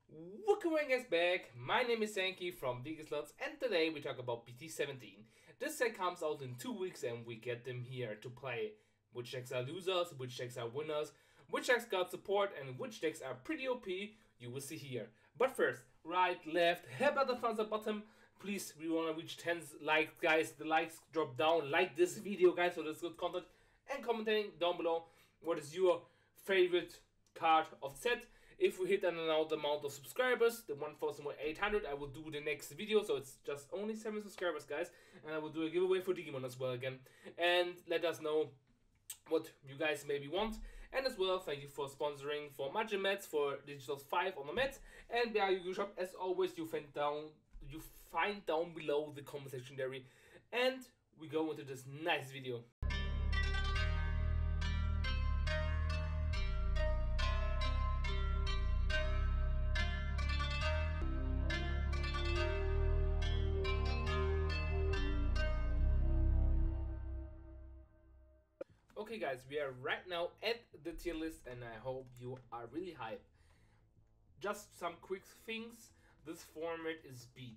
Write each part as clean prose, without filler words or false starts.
Welcome guys back, my name is Sankey from VegaSlots and today we talk about BT17. This set comes out in 2 weeks and we get them here to play. Which decks are losers, which decks are winners, which decks got support and which decks are pretty OP, you will see here. But first, right, left, hit button, thumbs up button. Please, we want to reach 10 likes guys, the likes drop down, like this video guys for this good content and commenting down below what is your favorite card of the set. If we hit an amount of subscribers, the 1,800, I will do the next video. So it's just only 7 subscribers, guys. And I will do a giveaway for Digimon as well again. And let us know what you guys maybe want. And as well, thank you for sponsoring for Magimets, for Digital 5 on the Mets. And the Yu-Gi-Oh! Shop, as always, you find down below the comment section there. And we go into this nice video. Okay guys, we are right now at the tier list and I hope you are really hyped. Just some quick things. This format is speed.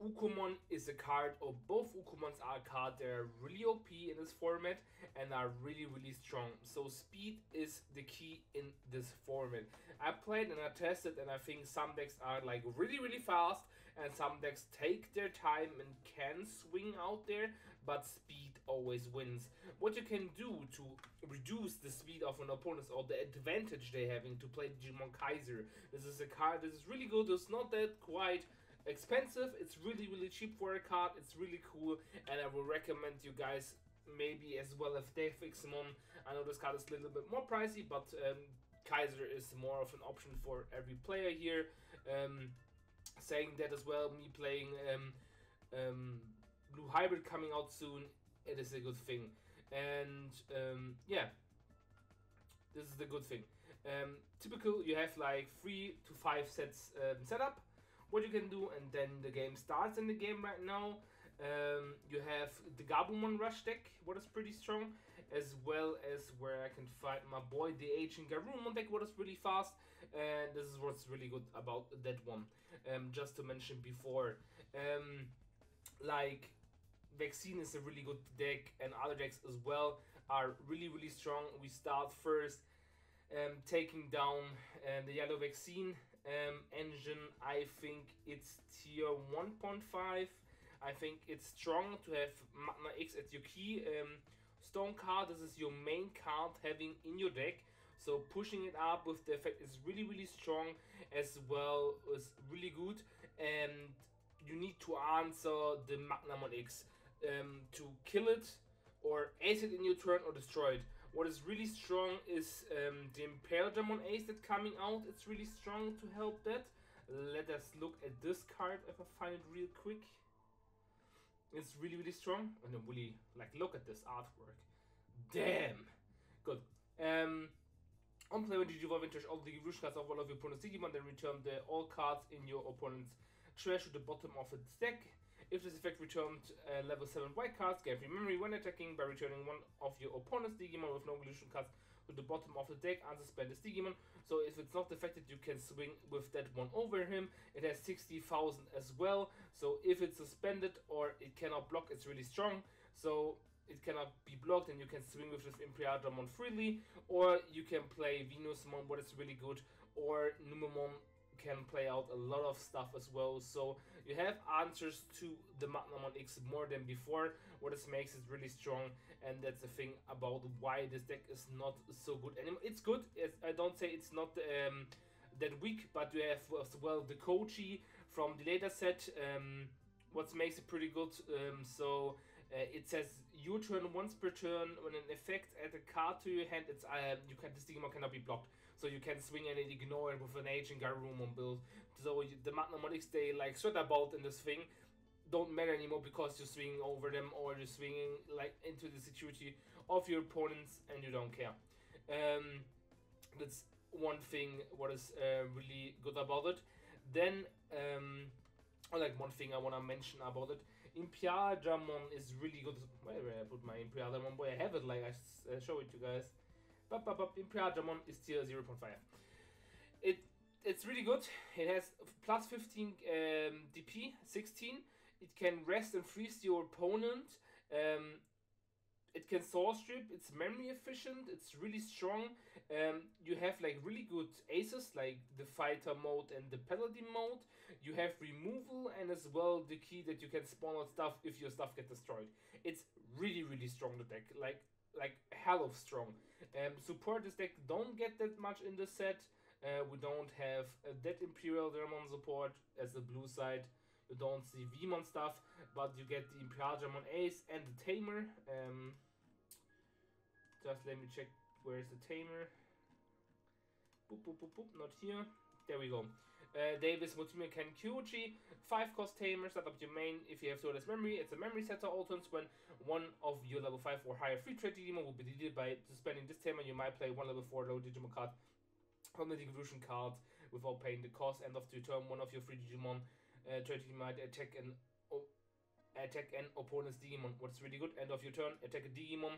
Ukomon is a card, or both Ukomons are a card that are really OP in this format and are really strong. So speed is the key in this format. I played and I tested and I think some decks are like really fast and some decks take their time and can swing out there, but speed always wins. What you can do to reduce the speed of an opponent or the advantage they having to play Digimon Kaiser. This is a card that is really good. It's not that quite expensive, it's really cheap for a card, it's really cool, and I will recommend you guys maybe as well if they fix them on. I know this card is a little bit more pricey, but Kaiser is more of an option for every player here. Saying that as well, me playing Blue Hybrid coming out soon, it is a good thing. And yeah, this is the good thing. Typical, you have like 3 to 5 sets set up. What you can do, and then the game starts in the game right now. You have the Gabumon Rush deck, what is pretty strong, as well as where I can find my boy, the Ancient Garurumon deck, what is really fast, and this is what's really good about that one. Just to mention before, like Vaccine is a really good deck, and other decks as well are really strong. We start first taking down the Yellow Vaccine engine. I think it's tier 1.5. I think it's strong to have Magna X at your key. Stone card, this is your main card having in your deck. So pushing it up with the effect is really strong, as well as really good. And you need to answer the Magnamon X to kill it or ace it in your turn or destroy it. What is really strong is the Imperialdramon Ace that's coming out. It's really strong to help that. Let us look at this card if I find it real quick. It's really strong. And then really, like, look at this artwork. Damn! Good. On play when you vintage all the evolution cards of all of your opponent's Digimon, then return all cards in your opponent's trash to the bottom of its deck. If this effect returned level 7 white cards, gain free memory when attacking by returning one of your opponent's Digimon with no evolution cards to the bottom of the deck and suspend this Digimon. So if it's not affected, you can swing with that one over him. It has 60,000 as well, so if it's suspended or it cannot block, it's really strong. So it cannot be blocked and you can swing with this Imperialdramon freely, or you can play Venusmon, what is really good, or Numemon can play out a lot of stuff as well. So you have answers to the Magnamon X more than before, what this makes it really strong, and that's the thing about why this deck is not so good anymore. It's good, I don't say it's not that weak, but you have as well the Kochi from the later set, what makes it pretty good. It says your turn once per turn. When an effect add a card to your hand, it's this Digimon cannot be blocked, so you can swing and ignore it with an Ancient Garurumon build. So the Magnamon X, they like sweat about in this thing don't matter anymore because you're swinging over them or you're swinging like into the security of your opponents and you don't care. That's one thing what is really good about it. Then like one thing I want to mention about it, Imperialdramon is really good. Where did I put my Imperialdramon? Boy, I have it, like I show it to you guys. Imperialdramon is tier 0.5. It it's really good. It has plus 15 DP, 16. It can rest and freeze your opponent. It can source strip. It's memory efficient. It's really strong. You have like really good aces like the fighter mode and the paladin mode. You have removal and as well the key that you can spawn out stuff if your stuff gets destroyed. It's really strong, the deck, like hell of strong. Support this deck don't get that much in the set. We don't have that Imperial Dramon support as the blue side. You don't see Vmon stuff, but you get the Imperial Dramon Ace and the Tamer. Just let me check where is the Tamer. Boop, boop, boop, boop, not here. There we go. Davis, Motumi, Ken, Kyuchi. 5 cost Tamer, set up your main. If you have so less memory, it's a memory setter alternates when one of your level 5 or higher free trade Digimon will be deleted by suspending this Tamer. You might play one level 4 low Digimon card from the evolution cards without paying the cost. End of the turn, one of your free Digimon trade might attack an opponent's Digimon. What's really good, end of your turn, attack a Digimon.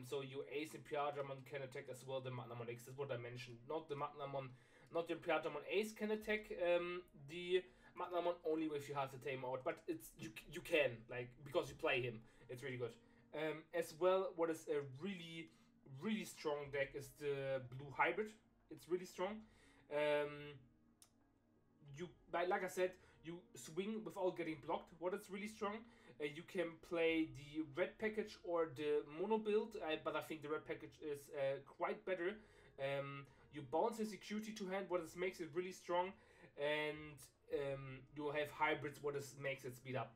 So your Ace and Piadramon can attack as well the Magnamon X. That's what I mentioned. Not the Magnamon, not the Piadramon Ace can attack the Magnamon only if you have the Tamer out. But it's you can, like, because you play him. It's really good. As well, what is a really strong deck is the Blue Hybrid. It's really strong. Like I said, you swing without getting blocked. What is really strong. You can play the red package or the mono build, but I think the red package is quite better. You bounce the security to hand, what makes it really strong, and you have hybrids, what makes it speed up.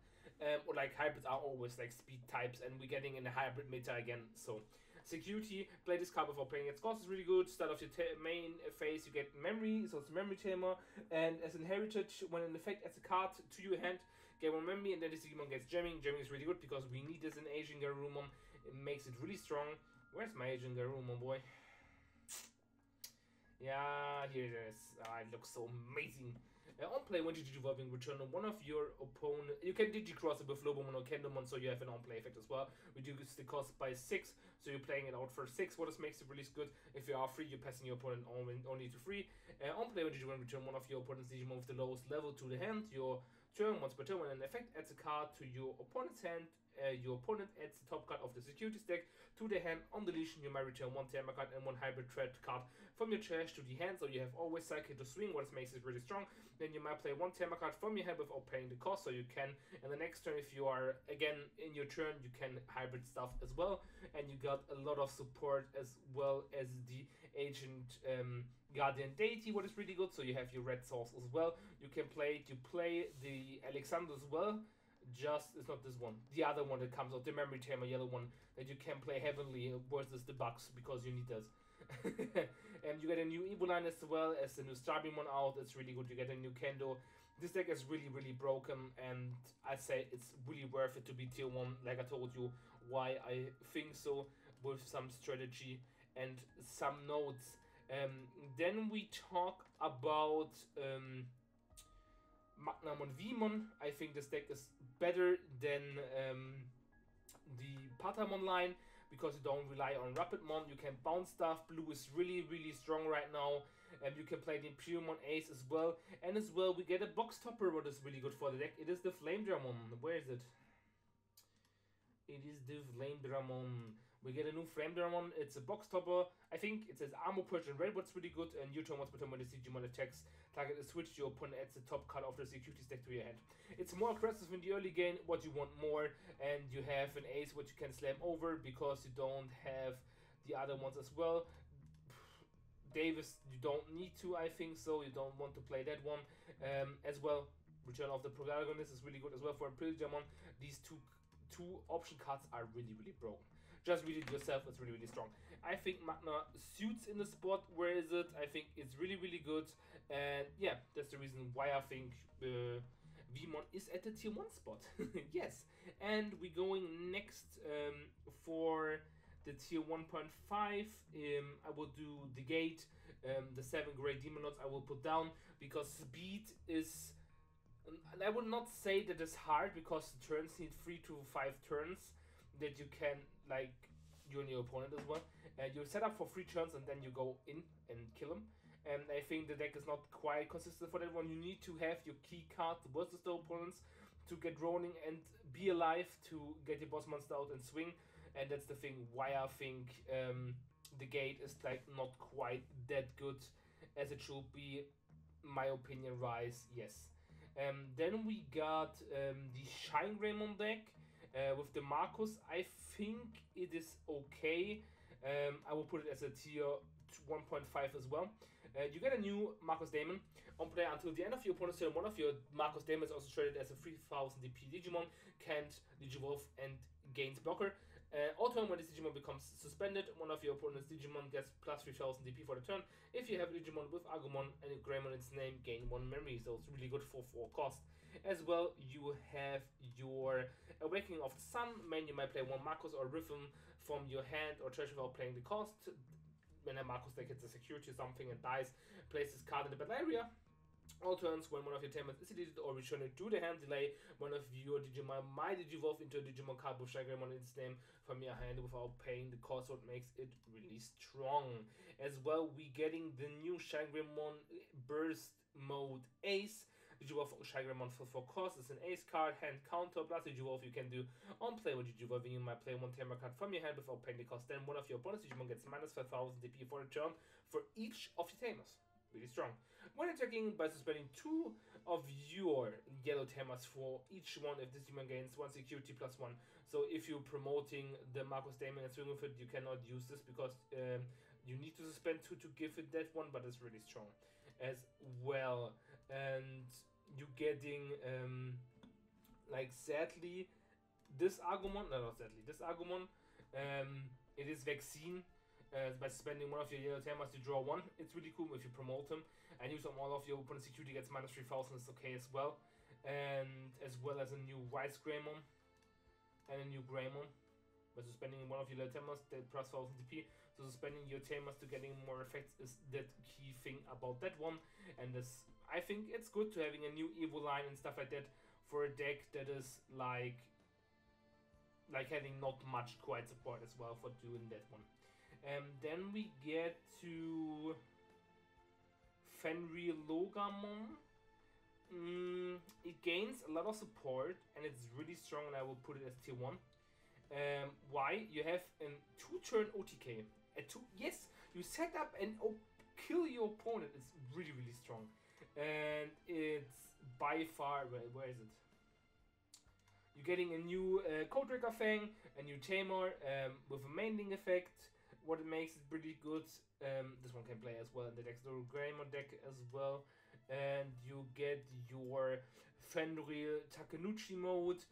Or like hybrids are always like speed types, and we're getting in a hybrid meta again. So security, play this card before playing its cost is really good. Start off your main phase, you get memory, so it's a memory tamer, and as an heritage, when in effect adds a card to your hand, get one memory, and then this Digimon gets jamming. Jamming is really good because we need this in Asian Garurumon. It makes it really strong. Where's my Asian Garurumon, boy? Yeah, here it is. It looks so amazing. On play, when Digivolving, return one of your opponent. You can Digicross it with Lobomon or Kendomon, so you have an on-play effect as well. Reduce the cost by 6, so you're playing it out for 6. What makes it really good? If you are free, you're passing your opponent only to 3. On play, when Digivolving, return one of your opponent's Digimon with the lowest level to the hand. Your turn, once per turn, when an effect adds a card to your opponent's hand, your opponent adds the top card of the security stack to the hand. On deletion, you might return one Tamer card and one hybrid threat card from your trash to the hand, so you have always cycle to swing, what makes it really strong. Then you might play one Tamer card from your hand without paying the cost, so you can, in the next turn, if you are, again, in your turn, you can hybrid stuff as well, and you got a lot of support as well as the Agent Guardian Deity, what is really good, so you have your red source as well. You can play it, you play the Alexander as well, just, it's not this one, the other one that comes out, the Memory Tamer yellow one, that you can play heavenly versus the Bucks, because you need this. And you get a new Evoline as well as the new Starbimon out. It's really good. You get a new Kendo. This deck is really broken, and I say it's really worth it to be tier 1, like I told you why I think so, with some strategy and some notes. Then we talk about Magnamon Vmon. I think this deck is better than the Patamon line, because you don't rely on Rapidmon. You can bounce stuff. Blue is really strong right now. And you can play the Imperialmon Ace as well. And as well, we get a box topper, what is really good for the deck. It is the Flame Dramon. Where is it? It is the Flame Dramon. We get a new Flame Dramon. It's a box topper. I think it says Armor Purge and Red, what's really good. And you turn once per turn when the Digimon attacks. Target is switched. Your opponent adds the top card of the security stack to your hand. It's more aggressive in the early game, what you want more. And you have an Ace, what you can slam over, because you don't have the other ones as well. Davis, you don't need to, I think so. You don't want to play that one. As well, Return of the Protagonist is really good as well for Imperialmon. These two option cards are really broken. Just read it yourself, it's really strong. I think Magna suits in the spot. Where is it? I think it's really good. And yeah, that's the reason why I think Vmon is at the tier 1 spot. Yes. And we're going next for the tier 1.5. I will do the gate. The 7 great Demonauts I will put down, because speed is, and I would not say that it's hard, because the turns need 3 to 5 turns that you can, like, you and your opponent as well. You set up for 3 turns and then you go in and kill him. and I think the deck is not quite consistent for that one. You need to have your key card versus the opponents to get rolling and be alive to get your boss monster out and swing, and that's the thing why I think the gate is like not quite that good as it should be. My opinion rise, yes. Then we got the Shine Greymon deck with the Marcus. I think it is okay. I will put it as a tier 1.5 as well. You get a new Marcus Daemon on play until the end of your opponent's turn. One of your Marcus Daemons, also traded as a 3000 DP Digimon, can't Digivolve and gains blocker. All turn when this Digimon becomes suspended, one of your opponent's Digimon gets plus 3000 DP for the turn. If you have a Digimon with Agumon and a Greymon in its name, gain 1 memory, so it's really good for 4 cost. As well, you have your Awakening of the Sun. Man, you might play 1 Marcus or Rhythm from your hand or treasure without playing the cost. When a Marcus deck hits a security something and dies, place this card in the battle area. All turns when one of your Tamers is deleted or returned to the hand delay, one of your Digimon might Digivolve into a Digimon card with Shine Greymon in its name from your hand without paying the cost, so it makes it really strong. As well, we getting the new Shine Greymon Burst Mode Ace. Digivolve Shine Greymon for 4 cost. It's an ace card, hand counter, plus Digivolve you can do on play with Digivolve. You might play 1 Tamer card from your hand without paying the cost. Then one of your opponent's Digimon gets minus 5000 DP for the turn for each of your Tamers. Really strong. When attacking by suspending 2 of your yellow Tamers for each one, if this Digimon gains 1 security plus 1. So if you're promoting the Marcus Daemon and swing with it, you cannot use this because you need to suspend 2 to give it that one, but it's really strong as well. And you getting like sadly this Agumon, no, not sadly, this Agumon, it is Vaccine. By spending one of your yellow Tamers to draw 1, it's really cool if you promote him and use on all of your opponent's security gets minus 3000, it's okay as well. And as well as a new Wise Greymon and a new Greymon. By suspending one of your yellow Tamers, they plus 1000 DP. So suspending your Tamers to getting more effects is that key thing about that one. And this, I think it's good to having a new Evo line and stuff like that for a deck that is like having not much quiet support as well for doing that one. Then we get to Fenrir Logamon. It gains a lot of support and it's really strong, and I will put it as tier 1. Why? You have a 2-turn OTK. Yes, you set up and kill your opponent. It's really, really strong. And it's by far, where is it? You're getting a new Codebreaker Fang, a new Tamer with a Mainling effect. What it makes it pretty good. This one can play as well in the Dexter Greymon deck as well. And you get your Fenrir Takenuchi mode.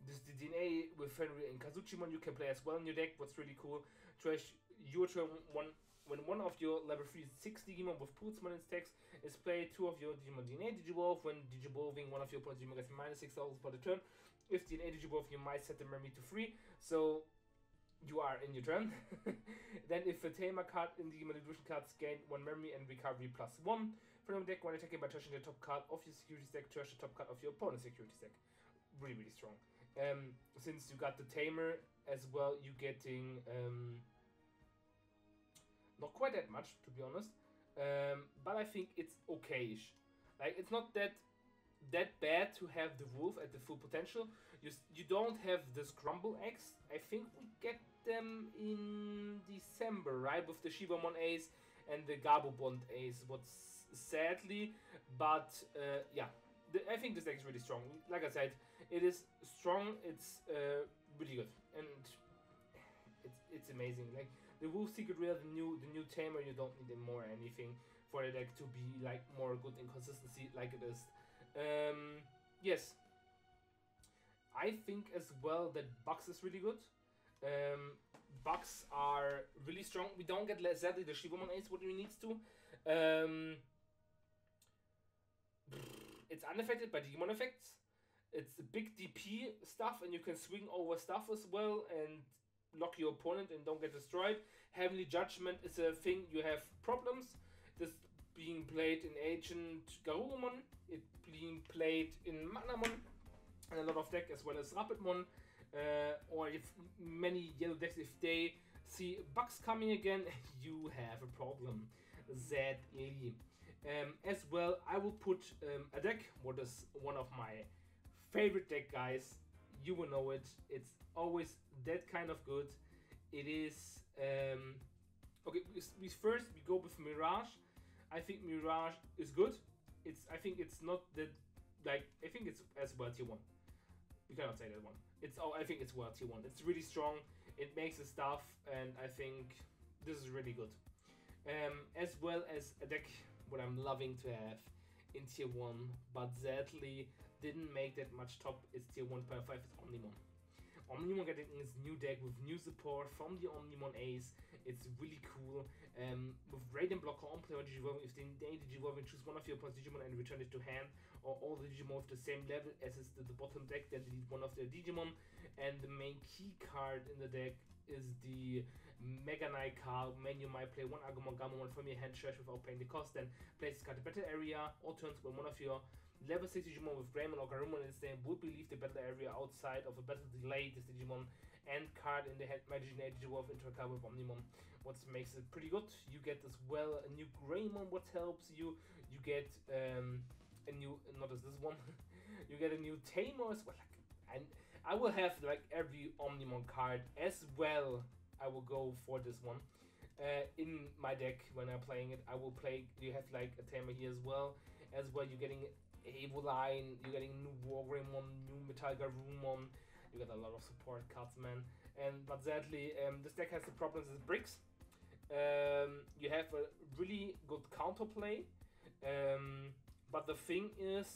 This is the DNA with Fenrir and Kazuchimon you can play as well in your deck. What's really cool. Trash your turn when one of your level 3 6 Digimon with Pulsmon in stacks is played, 2 of your Digimon DNA Digivolve. When Digivolving, one of your opponent's Digimon gets minus 6000 for the turn. If DNA Digivolve, you might set the memory to 3. So you are in your turn. Then if a Tamer card in the Evolution cards gain 1 memory and recovery plus 1 from the deck when attacking by touching the top card of your security stack, touch the top card of your opponent's security stack. Really, really strong. Since you got the Tamer as well, you getting not quite that much, to be honest. But I think it's okay-ish. Like, it's not that bad to have the Wolf at the full potential. You don't have the Scrumble X. I think we get them in December, right? With the Shibamon Ace and the Gabobond Ace. What's sadly, but yeah, I think this deck is really strong. Like I said, it is strong. It's really good, and it's amazing. Like the Wolf Secret Rare, the new Tamer, you don't need more anything for the deck to be like more good in consistency like it is. Yes, I think as well that Bucks is really good. Bucks are really strong. We don't get sadly the Shibamon Ace what we needs to. It's unaffected by Digimon effects. It's big DP stuff, and you can swing over stuff as well and lock your opponent and don't get destroyed. Heavenly Judgment is a thing you have problems. This being played in Agent Garurumon, it being played in Magnamon, and a lot of deck as well as Rapidmon. Or if many yellow decks, if they see Bucks coming again, you have a problem. Zed Lee. As well, I will put a deck, what is one of my favorite deck, guys. You will know it. It's always that kind of good. It is okay. We go with Mirage. I think Mirage is good. I think it's not that like I think it's as well tier one. We cannot say that one. I think it's well tier one. It's really strong. It makes the stuff, and I think this is really good. As well as a deck what I'm loving to have in tier one, but sadly didn't make that much top. It's tier 1.5. It's Omnimon. Omnimon getting his new deck with new support from the Omnimon Ace. It's really cool. With Radiant Blocker on play on Digivolving, if they Digivolving, choose one of your opponent's Digimon and return it to hand, or all the Digimon with the same level as is the bottom deck, then delete one of their Digimon. And the main key card in the deck is the Mega Knight card. When you might play one Agumon Gamamon from your hand trash without paying the cost, then place this card in the battle area. All turns when one of your level 6 Digimon with Greymon or Garurumon in its name would leave the battle area outside of a battle delay. This Digimon and card in the hand Magic Digivolve into a card with Omnimon. What makes it pretty good. You get as well a new Greymon, what helps you. You get a new, not as this one, you get a new Tamer as well. And I will have like every Omnimon card as well. I will go for this one. In my deck when I'm playing it, I will play. You have like a Tamer here as well. As well, you're getting Avoline, you're getting new Wargreymon, new Metal Garurumon. You get a lot of support cards, man. But sadly, this deck has the problems with bricks. You have a really good counterplay. But the thing is,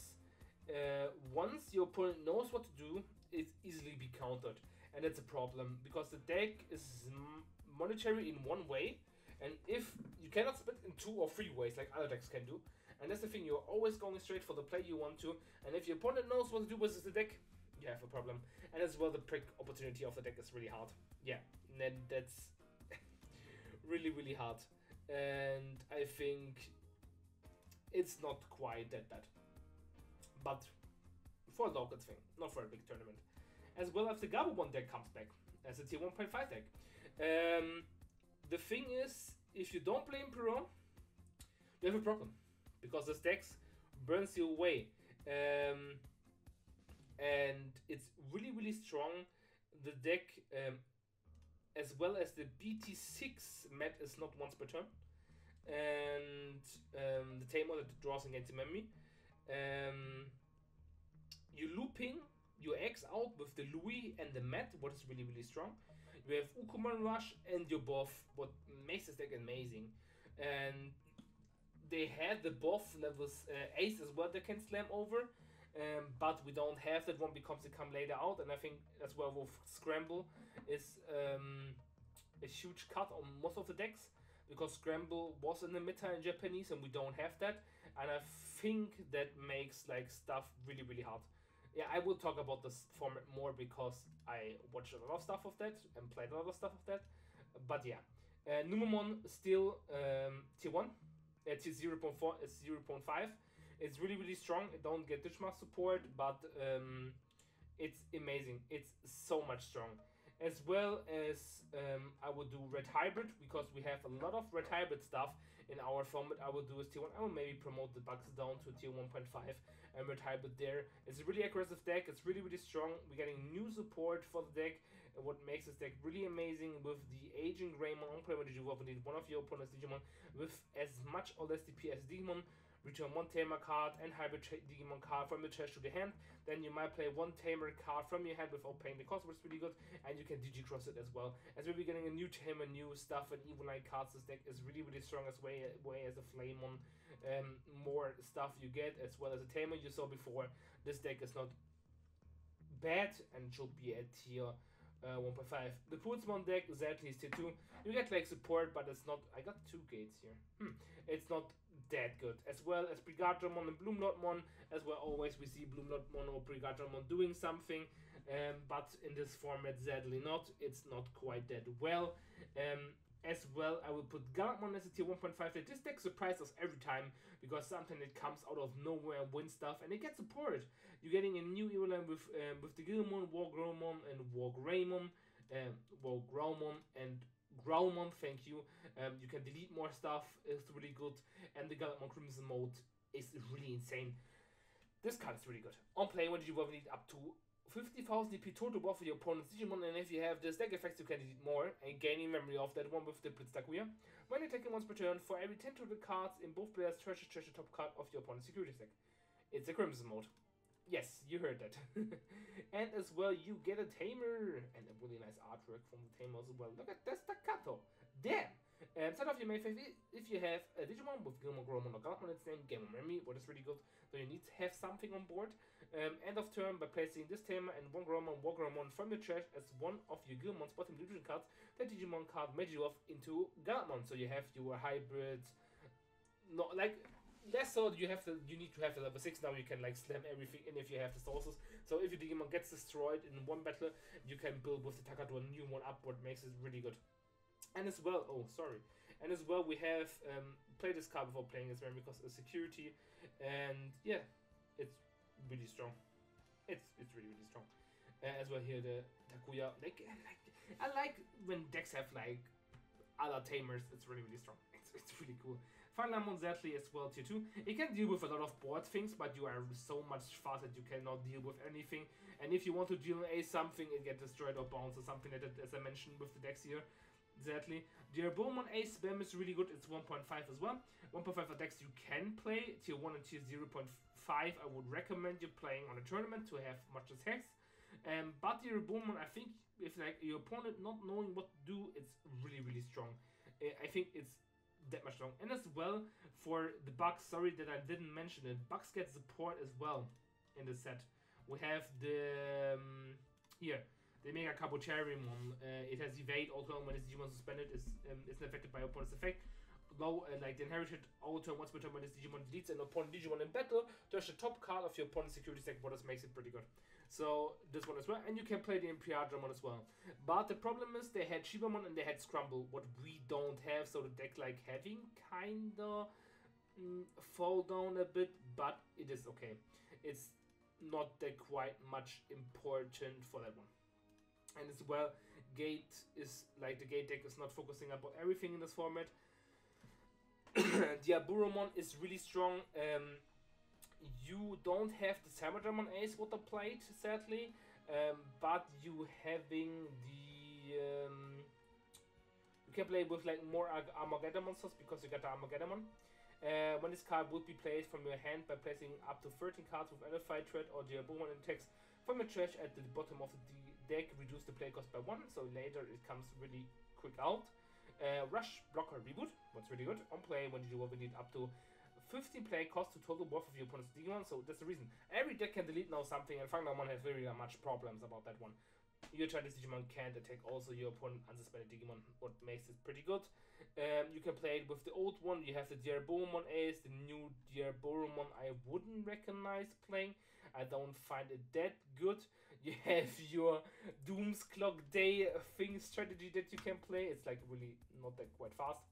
once your opponent knows what to do, it's easily be countered. And that's a problem, because the deck is monetary in one way, and if you cannot split in 2 or 3 ways like other decks can do, and that's the thing, you're always going straight for the play you want to, and if your opponent knows what to do with the deck, you have a problem. And as well, the prick opportunity of the deck is really hard. Yeah, and then that's really, really hard. And I think it's not quite that bad. But for a local thing, not for a big tournament. As well as the Gabumon deck comes back as a tier 1.5 deck. The thing is, if you don't play Emperor, you have a problem, because this deck burns you away. And it's really, really strong. The deck, as well as the BT6 mat is not once per turn. And the Tamer that draws against the memory. You looping your X out with the Louis and the Mat, what is really, really strong. You have Ukuman Rush and your buff, what makes this deck amazing. And they had the buff levels Ace as well that can slam over. But we don't have that one because they come later out. And I think that's where Wolf Scramble is a huge cut on most of the decks. Because Scramble was in the meta in Japanese and we don't have that. And I think that makes like stuff really, really hard. Yeah, I will talk about this format more because I watched a lot of stuff of that and played a lot of stuff of that. But yeah, Numemon still tier 1, tier 0.4, 0.5. It's really, really strong. It don't get Ditchmark support, but it's amazing. It's so much strong. As well as I will do Red Hybrid, because we have a lot of Red Hybrid stuff in our format. I will do is tier 1. I will maybe promote the bugs down to tier 1.5 and Red Hybrid there. It's a really aggressive deck. It's really, really strong. We're getting new support for the deck, what makes this deck really amazing with the aging Greymon on play when Digivolve and one of your opponent's Digimon with as much or less DP as Digimon. Return one Tamer card and Hybrid Digimon card from the chest to the hand. Then you might play one Tamer card from your hand without paying the cost, which is really good. And you can Digicross it as well. As we'll be getting a new Tamer, new stuff, and Evoline cards. This deck is really, really strong as way as a Flamemon. More stuff you get, as well as a Tamer you saw before. This deck is not bad and should be at tier 1.5. The Pulsemon deck is at least tier 2. You get like support, but it's not. I got 2 gates here. It's not that good. As well as Brigadramon and Bloomlordmon. As well, always we see Bloomlordmon or Brigadramon doing something. But in this format, sadly not. It's not quite that well. As well, I will put Galantmon as a tier 1.5. This deck surprises us every time, because sometimes it comes out of nowhere and wins stuff, and it gets support. You're getting a new Evoline with the Gilmon, Wargromon, and Wargreymon, and Growlmon, thank you. You can delete more stuff, it's really good. And the Gallantmon Crimson mode is really insane. This card is really good. On play, when you need up to 50,000 DP total buff for your opponent's Digimon, and if you have this deck effects, you can delete more, and gaining memory of that one with the Blitz Takuya. When attacking once per turn, for every 10 total cards in both players, treasure top card of your opponent's security deck. It's a Crimson mode. Yes, you heard that. And as well, you get a Tamer, and a really nice artwork from the Tamer as well. Look at that Staccato. Damn! Start off your main phase if you have a Digimon with Gilmon, Gromon, or Gallantmon, its name, Game of Memory, what is really good. So you need to have something on board. End of turn, by placing this Tamer and one Gromon, Wargreymon from your trash as one of your Gilmon's bottom illusion cards, that Digimon card made you off into Gallantmon. So you have your hybrid, not like less so. You need to have the level 6 now. You can like slam everything in if you have the sources. So if your Digimon gets destroyed in one battle, you can build with the Takato a new one up, what makes it really good. And as well, and as well we have played this card before playing this because of security, and yeah, it's really strong. It's really strong. As well here the Takuya, I like when decks have like other Tamers. It's really strong. It's really cool. Finally, Monzetli as well tier 2. It can deal with a lot of board things, but you are so much fast that you cannot deal with anything. And if you want to deal a something, it gets destroyed or bounced or something like that, as I mentioned with the decks here. Exactly. The Arbomon A spam is really good. It's 1.5 as well. 1.5 for decks you can play. Tier 1 and tier 0.5 I would recommend you playing on a tournament to have much as hex. But the Arbomon, I think if like your opponent not knowing what to do, it's really strong. I think it's that much strong. And as well for the Bugs, sorry that I didn't mention it, Bugs get support as well in the set. We have the here. The Mega Cabocharimon, it has evade, auto when its Digimon suspended is affected by opponent's effect. Low, like the inherited auto once per turn when its Digimon deletes an opponent Digimon in battle, touch the top card of your opponent's security deck, what makes it pretty good. So this one as well, and you can play the Imperiadramon as well. But the problem is they had Shibamon and they had Scrumble, what we don't have, so the deck like having kinda fall down a bit, but it is okay. It's not that quite much important for that one. And as well, Gate is like the Gate deck is not focusing about everything in this format. Diaburomon is really strong. You don't have the Samadramon Ace Water Plate, sadly, but you having the you can play with like more Armageddon monsters because you got the Armageddon. When this card would be played from your hand by placing up to 13 cards with Elephant Threat or Diaburomon attacks from your trash at the bottom of the deck, reduce the play cost by 1, so later it comes really quick out. Rush Blocker Reboot, what's really good. On play, when you will need up to 15 play cost to total buff of your opponent's Digimon, so that's the reason. Every deck can delete now something, and Fanglamon has very much problems about that one. Your Chinese Digimon can't attack also your opponent unsuspended Digimon, what makes it pretty good. You can play it with the old one. You have the Diaboromon Ace, the new Diaboromon I wouldn't recognize playing. I don't find it that good. You have your Doom's Clock Day thing strategy that you can play. It's like really not that quite fast,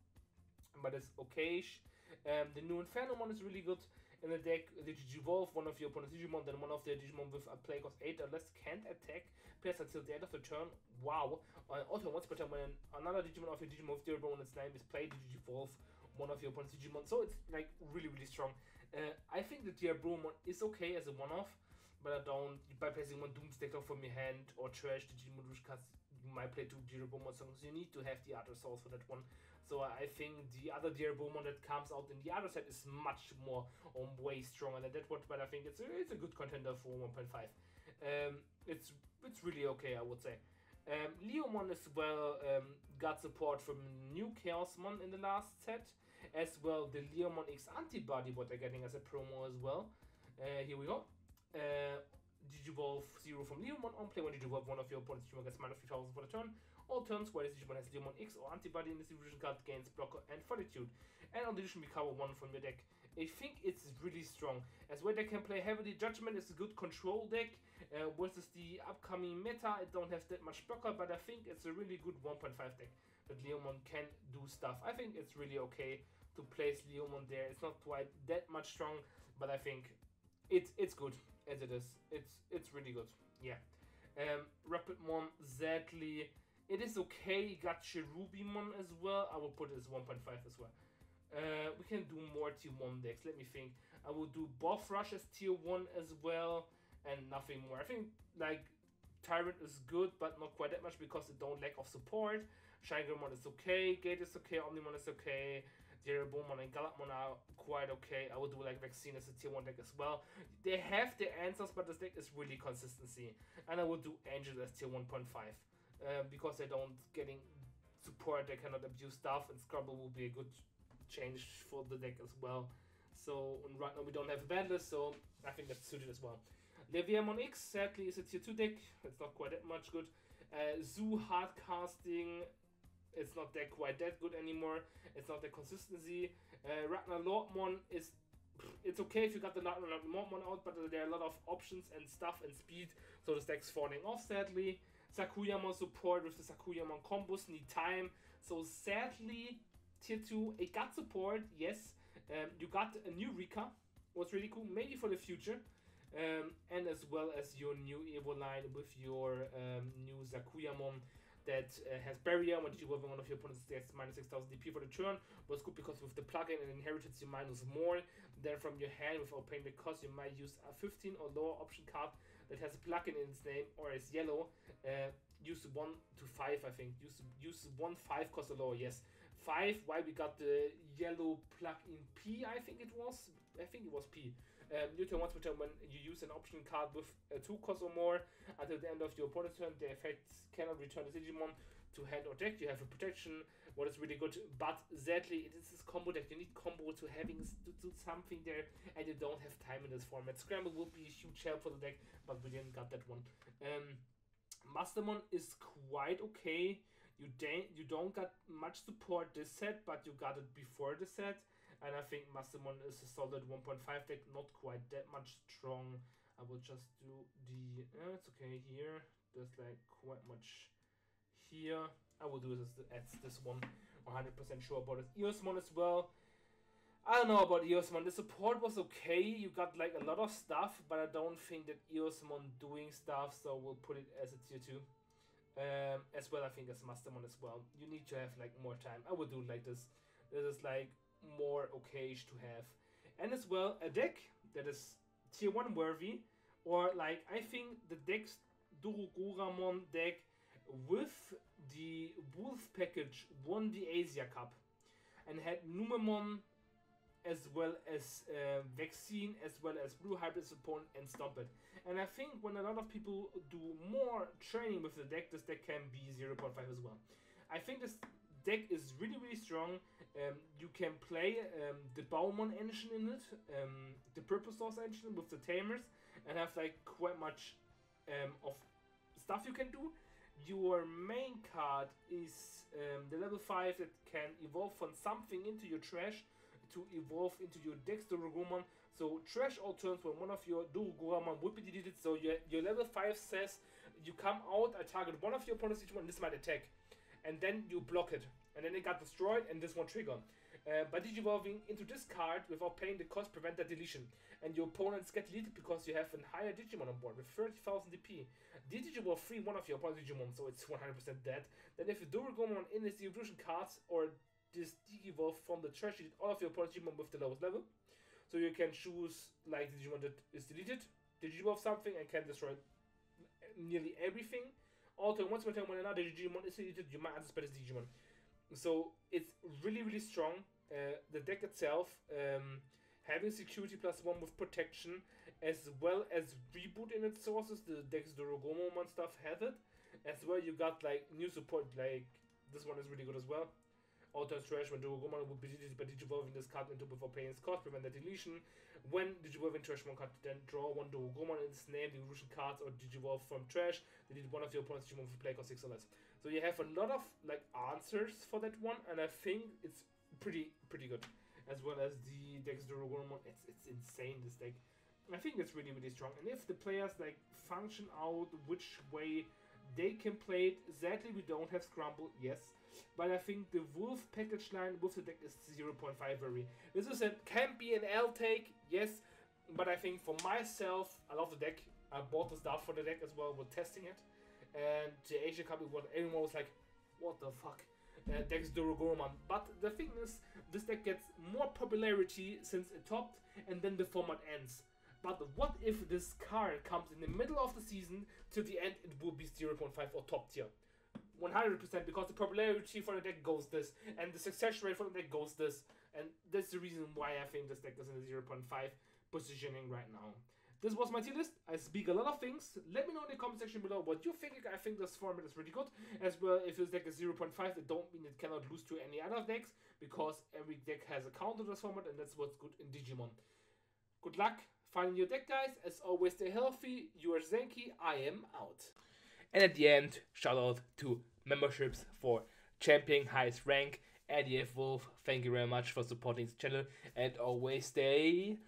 but it's okay-ish. The new Infernomon is really good in the deck. The Digivolve, one of your opponent's Digimon, then one of the Digimon with a play cost 8 or less can't attack players until the end of the turn. Wow. Also, once per turn, when another Digimon of your Digimon with Diaboromon its name is played, Digivolve one of your opponent's Digimon. So it's like really strong. I think the Diaboromon is okay as a one-off, but I don't, by placing one Doomstick off from your hand or trash the Digimon Rouge cards, you might play 2 Diaboromon songs. You need to have the other source for that one. So I think the other Diaboromon that comes out in the other set is much more way stronger than that one, but I think it's a good contender for 1.5. It's really okay, I would say. Leomon as well got support from new Chaosmon in the last set. As well, the Leomon X Antibody, what they're getting as a promo as well. Here we go. Digivolve 0 from Leomon. On play, when Digivolve one of your opponent's Digimon gets minus 3000 for the turn. All turns where this Digimon has Leomon X or Antibody in this evolution card gains Blocker and Fortitude. And on addition, recover 1 from your deck. I think it's really strong. As well, they can play heavily. Judgment is a good control deck. Versus the upcoming meta, I don't have that much blocker, but I think it's a really good 1.5 deck that Leomon can do stuff. I think it's really okay to place Leomon there. It's not quite that much strong, but I think it's good as it is. It's really good. Yeah. Rapidmon Zadly It is okay. You got Cherubimon as well. I will put it as 1.5 as well. We can do more tier 1 decks. Let me think. I will do Boss Rush as tier 1 as well, and nothing more. I think like Tyrant is good, but not quite that much because they don't lack of support. Shigramon is okay, Gate is okay, Omnimon is okay, Jeroboamon and Galapmon are quite okay. I would do like Vaccine as a tier 1 deck as well. They have their answers, but this deck is really consistency. And I would do Angel as tier 1.5. Because they don't getting support, they cannot abuse stuff, and Scrabble will be a good change for the deck as well. So right now we don't have a Bandless, so I think that's suited as well. Leviamon X sadly is a tier 2 deck. It's not quite that much good. Zoo Hardcasting, it's not that quite that good anymore. It's not that consistency. Ragnar Lordmon is, it's okay if you got the Ragnar Lordmon out, but there are a lot of options and stuff and speed, so this deck's falling off sadly. Sakuyamon support with the Sakuyamon combos need time, so sadly tier 2 it got support, yes. You got a new Rika, was really cool, maybe for the future. And as well as your new Evo line with your new Sakuyamon that has barrier. When you have one of your opponents gets minus 6000 DP for the turn, was good because with the plugin and inheritance you minus more than from your hand without paying the cost. You might use a 15 or lower option card that has a plugin in its name or is yellow. Use 1 to 5, I think. Use 1 5 cost or lower, yes. 5, why we got the yellow plug-in P, I think it was. I think it was P. You turn once per turn when you use an option card with 2 cost or more. Until the end of your opponent's turn, the effects cannot return the Digimon to hand or deck. You have a protection, what is really good. But sadly, it is this combo deck. You need combo to having to do something there, and you don't have time in this format. Scramble will be a huge help for the deck, but we didn't got that one. Mastermon is quite okay. You don't got much support this set, but you got it before the set. And I think Mastermon is a solid 1.5 deck, not quite that much strong. I will just do the, it's okay here. There's like quite much here. I will do this one, 100% sure about it. Eosmon as well. I don't know about Eosmon. The support was okay. You got like a lot of stuff, but I don't think that Eosmon doing stuff, so we'll put it as a tier 2. As well, I think as Mastermon as well. You need to have like more time. I would do it like this. This is like more okay to have. And as well, a deck that is tier 1 worthy, or like I think the deck's Dorogoramon deck with the Wolf package won the Asia Cup and had Numemon as well as Vaccine, as well as Blue Hybrid Support and Stomp It. And I think when a lot of people do more training with the deck, this deck can be 0.5 as well. I think this deck is really strong. You can play the Baumon engine in it, the Purple Source engine with the Tamers, and have like quite much of stuff you can do. Your main card is the level 5 that can evolve from something into your trash to evolve into your Dex Dorogoramon. So trash all turns when one of your Dorogoramon would be deleted. So your level 5 says you come out, I target one of your opponent's Digimon, this might attack. And then you block it. And then it got destroyed and this one trigger. By digivolving into this card without paying the cost, prevent that deletion. And your opponents get deleted because you have a higher Digimon on board with 30,000 DP. Digivolve free one of your opponent's Digimon, so it's 100% dead. Then if a Dorogoramon in its evolution cards or this digivolve from the trash, delete all of your opponent's Digimon with the lowest level. So you can choose like the Digimon that is deleted, digivolve something and can destroy nearly everything. Also, once per turn when another Digimon is deleted, you might unsuspect this Digimon. So it's really strong. The deck itself, having security +1 with protection, as well as reboot in its sources. The Dex Dorogoramon stuff has it. As well, you got like new support, like this one is really good as well. Auto trash when Dorogoramon would be deleted by digivolving this card into before paying its cost, prevent the deletion. When digivolving trash one card, then draw one Dorogoramon in its name, the evolution cards, or digivolve from trash. Delete one of your opponent's Digimon with play cost 6 or less. So you have a lot of like answers for that one, and I think it's pretty good. As well as the Dex Dorogoramon, it's insane, this deck. I think it's really strong. And if the players like function out which way they can play it, exactly we don't have Scramble, yes. But I think the Wolf package line with the deck is 0.5 very. This is can be an L take, yes. But I think for myself, I love the deck. I bought the stuff for the deck as well, we're testing it. and the Asian Cup, everyone was like, what the fuck? Dex Dorogorman. But the thing is, this deck gets more popularity since it topped, and then the format ends. But what if this card comes in the middle of the season, till the end it will be 0.5 or top tier? 100%, because the popularity for the deck goes this, and the success rate for the deck goes this, and that's the reason why I think this deck is in the 0.5 positioning right now. This was my tier list. I speak a lot of things. Let me know in the comment section below what you think. I think this format is really good. As well, if this deck is 0.5, it don't mean it cannot lose to any other decks, because every deck has a counter to this format, and that's what's good in Digimon. Good luck finding your deck, guys. As always, stay healthy. Yours Zenki. I am out. And at the end, shout out to memberships for Champion Highest Rank. ADF Wolf, thank you very much for supporting this channel, and always stay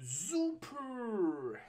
super.